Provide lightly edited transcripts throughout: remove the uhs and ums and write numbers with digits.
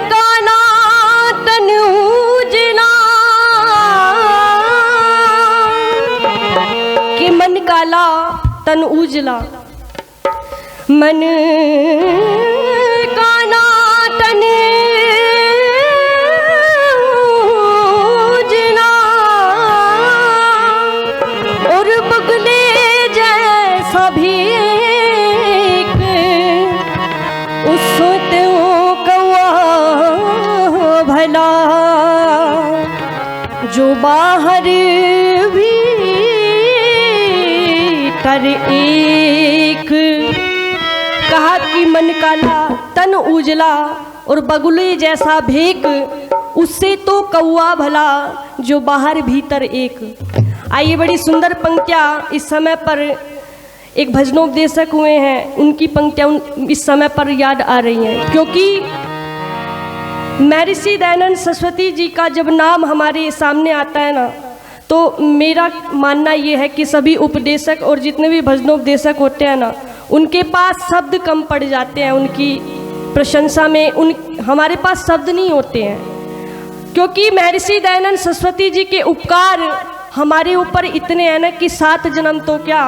का ना तन उजला कि मन काला तन उजला, मन का ना तन उजला और बगले जैसा भी जो बाहर भी कर एक। कहा कि मन काला तन उजला और बगुले जैसा भेक, उससे तो कौआ भला जो बाहर भीतर एक। आइए बड़ी सुंदर पंक्तियाँ इस समय पर एक भजनोपदेशक हुए हैं, उनकी पंक्तियाँ इस समय पर याद आ रही हैं, क्योंकि महर्षि दयानंद सरस्वती जी का जब नाम हमारे सामने आता है ना, तो मेरा मानना ये है कि सभी उपदेशक और जितने भी भजनोपदेशक होते हैं ना, उनके पास शब्द कम पड़ जाते हैं उनकी प्रशंसा में। हमारे पास शब्द नहीं होते हैं, क्योंकि महर्षि दयानंद सरस्वती जी के उपकार हमारे ऊपर इतने हैं ना कि 7 जन्म तो क्या,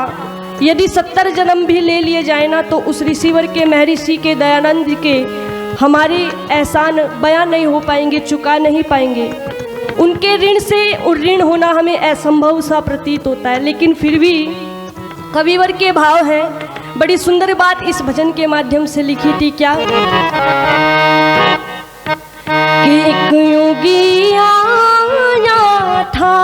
यदि 70 जन्म भी ले लिए जाए ना, तो उस ऋषिवर के महर्षि के दयानंद के हमारे एहसान बयां नहीं हो पाएंगे, चुका नहीं पाएंगे। उनके ऋण से और ऋण होना हमें असंभव सा प्रतीत होता है, लेकिन फिर भी कविवर के भाव हैं। बड़ी सुंदर बात इस भजन के माध्यम से लिखी थी, क्या कि एक योगी आया था,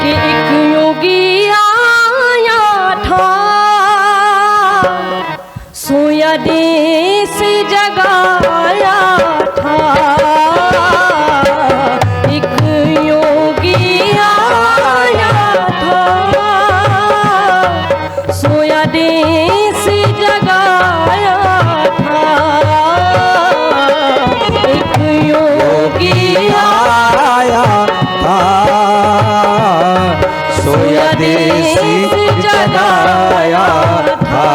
कि एक योगी आया था, सोया देश जगाया था। एक योगी आया था, सोया देश जगाया था। एक योगी आया था, सोया देश जगाया था।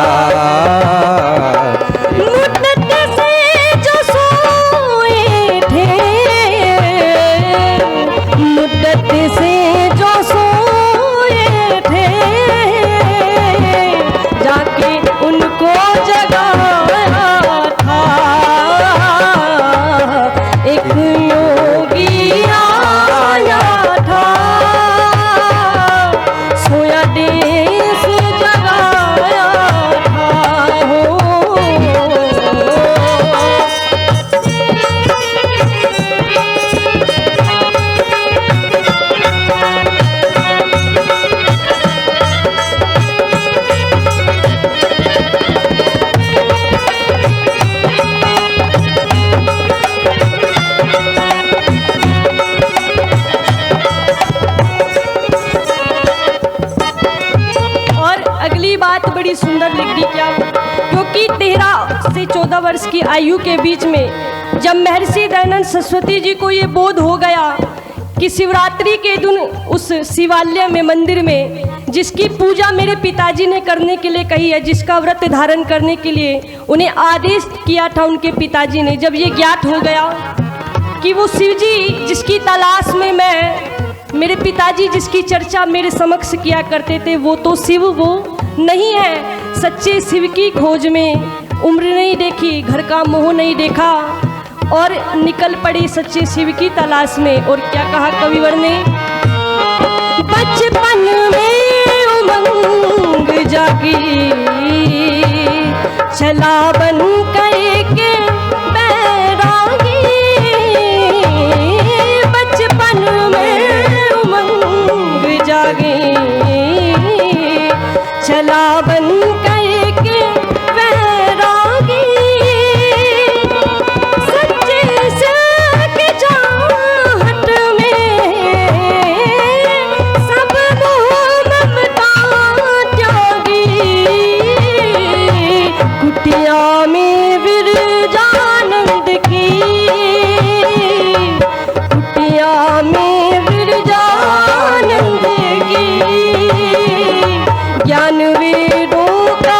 बड़ी सुंदर लिख दी, क्या क्योंकि 13 से 14 वर्ष की आयु के बीच में जब महर्षि दयानंद सरस्वती जी को ये बोध हो गया कि शिवरात्रि के दिन उस शिवालय में, मंदिर में, जिसकी पूजा मेरे पिताजी ने करने के लिए कही है, जिसका व्रत धारण करने के लिए उन्हें आदेश किया था उनके पिताजी ने, जब ये ज्ञात हो गया कि वो शिव जी जिसकी तलाश में मेरे पिताजी जिसकी चर्चा मेरे समक्ष किया करते थे, वो तो शिव वो नहीं है। सच्चे शिव की खोज में उम्र नहीं देखी, घर का मोह नहीं देखा और निकल पड़ी सच्चे शिव की तलाश में। और क्या कहा कविवर ने, बचपन में उमंग जागी, चला बन करके बैरागी। बचपन में उमंग जागी, चला बन करके बैरागी। सच्चे शिव की चाहत में सब मोह ममता त्यागी। कुटिया में विरजानंद की, कुटिया में विरजानंद की, ज्ञान वेदों का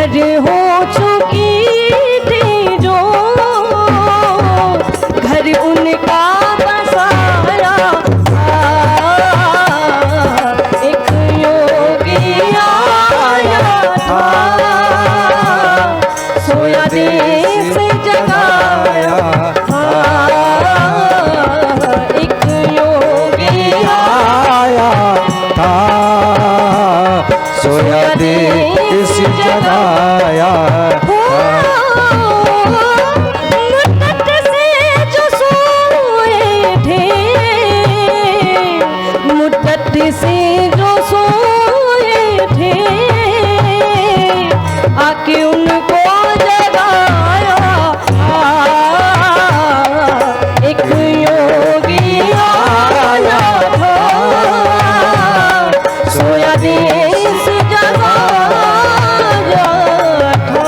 घर हो चुकी थी जो, घर उनका बसाया एक योगी आया था, सोया देश जगाया था, एक योगी आया था, सोया देश जगाया था। मुद्दत से जो सोए थे, मुद्दत से जो सोए थे, आके उनको जगाया, एक योगी आया था, सोया देश जगाया था।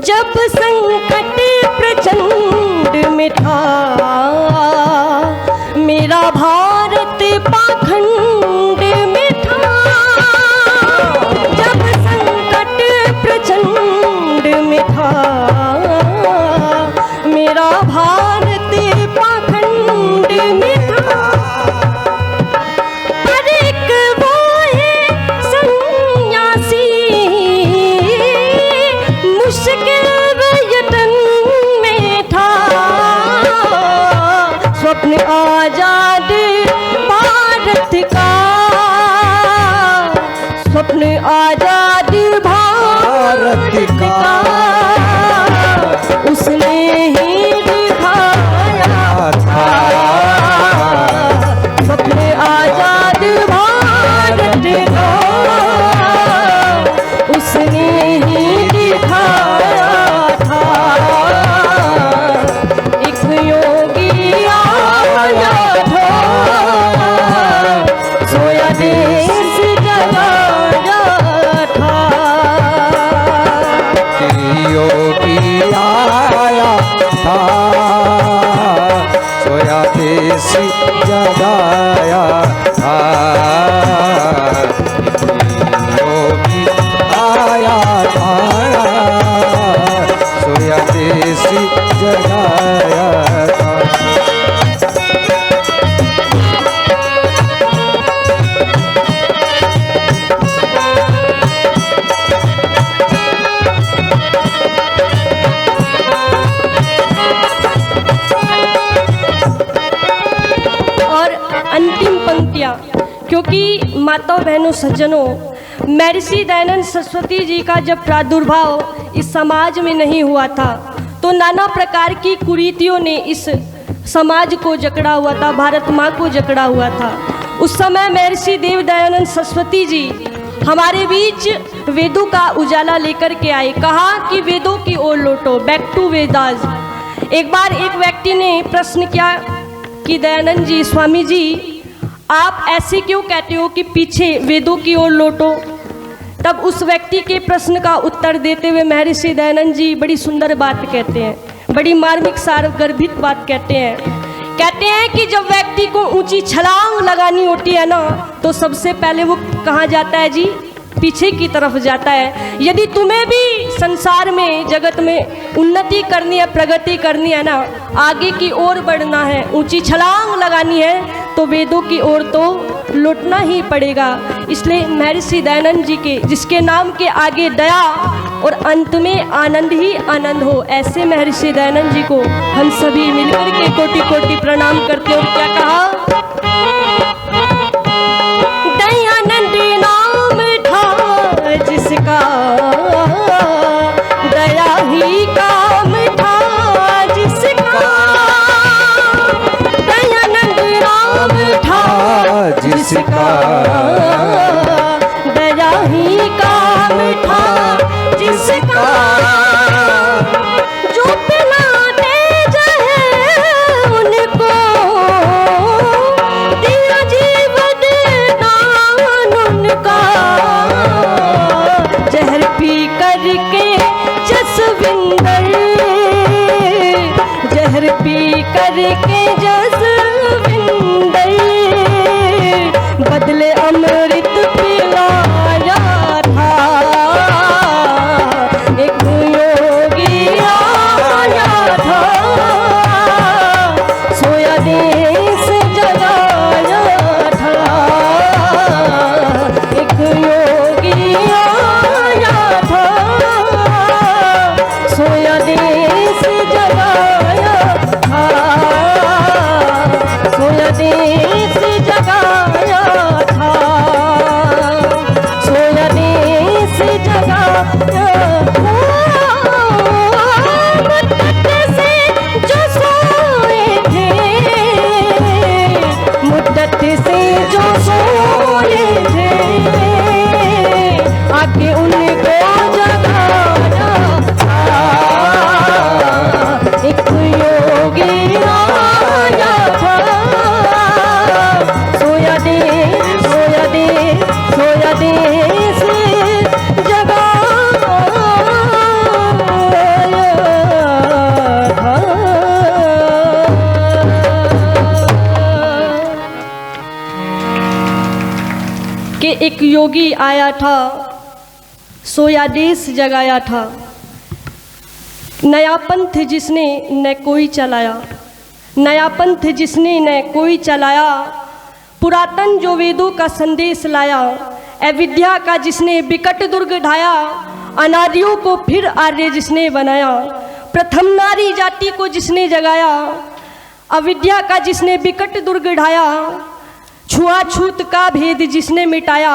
जब संकट प्रचंड में था, मेरा भारत पाखंड में था, जब संकट प्रचंड में था, मेरा भारत पाखंड में था, पर एक वो है सन्यासी मुश्किल यतन में था, स्वप्न आजाद भारत का, स्वप्न आजाद भारत का, उसने ही दिखाया था, स्वप्न आजाद भारत का, उसने ही दिखाया था, एक योगी आया था, सोया देश जगाया था, योगी आया था, सोया देश जगाया था, योगी आया था, सोया देश जगाया था। और अंतिम पंक्तियाँ, क्योंकि माताओं बहनों सज्जनों, महर्षि दयानंद सरस्वती जी का जब प्रादुर्भाव इस समाज में नहीं हुआ था, तो नाना प्रकार की कुरीतियों ने इस समाज को जकड़ा हुआ था, भारत माँ को जकड़ा हुआ था। उस समय महर्षि देव दयानंद सरस्वती जी हमारे बीच वेदों का उजाला लेकर के आए, कहा कि वेदों की ओर लौटो, बैक टू वेदास। एक बार एक व्यक्ति ने प्रश्न किया कि दयानंद जी, स्वामी जी, आप ऐसे क्यों कहते हो कि पीछे वेदों की ओर लौटो? तब उस व्यक्ति के प्रश्न का उत्तर देते हुए महर्षि दयानंद जी बड़ी सुंदर बात कहते हैं, बड़ी मार्मिक सारगर्भित बात कहते हैं कि जब व्यक्ति को ऊंची छलांग लगानी होती है ना, तो सबसे पहले वो कहाँ जाता है जी? पीछे की तरफ जाता है। यदि तुम्हें भी संसार में, जगत में उन्नति करनी है, प्रगति करनी है ना, आगे की ओर बढ़ना है, ऊंची छलांग लगानी है, तो वेदों की ओर तो लौटना ही पड़ेगा। इसलिए महर्षि दयानंद जी के, जिसके नाम के आगे दया और अंत में आनंद ही आनंद हो, ऐसे महर्षि दयानंद जी को हम सभी मिलकर के कोटि कोटि प्रणाम करते हैं। और क्या कहा? दयानंद नाम था जिसका, दया ही काम था जिसका, दयानंद नाम था जिसका, दया ही काम था जिसका, जो बिना तेज है पी करके जसविंदर बदले अमृत पिलाया था। एक योगी आया था, सोया देश जगाया था। एक योगी आया था, सोया देश जगाया था। सोया देश जगाया था। सोया देश जगाया था। मुद्दत से जो सोए थे, मुद्दत से जो सोए थे, आके उनको जगाया था। एक योगी आया था, सोया दे, सोया दे, सोया देश जगाया था। कि एक योगी आया था, सोया देश जगाया था। नया पंथ जिसने न कोई चलाया, नया पंथ जिसने न कोई चलाया, पुरातन जो वेदों का संदेश लाया, अविद्या का जिसने विकट दुर्ग ढाया, अनादियों को फिर आर्य जिसने बनाया, प्रथम नारी जाति को जिसने जगाया, अविद्या का जिसने विकट दुर्ग ढाया, छुआछूत का भेद जिसने मिटाया,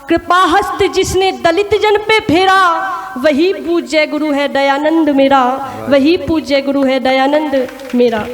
कृपाहस्त जिसने दलित जन पे फेरा, वही पूज्य गुरु है दयानंद मेरा। वही पूज्य गुरु है दयानंद मेरा।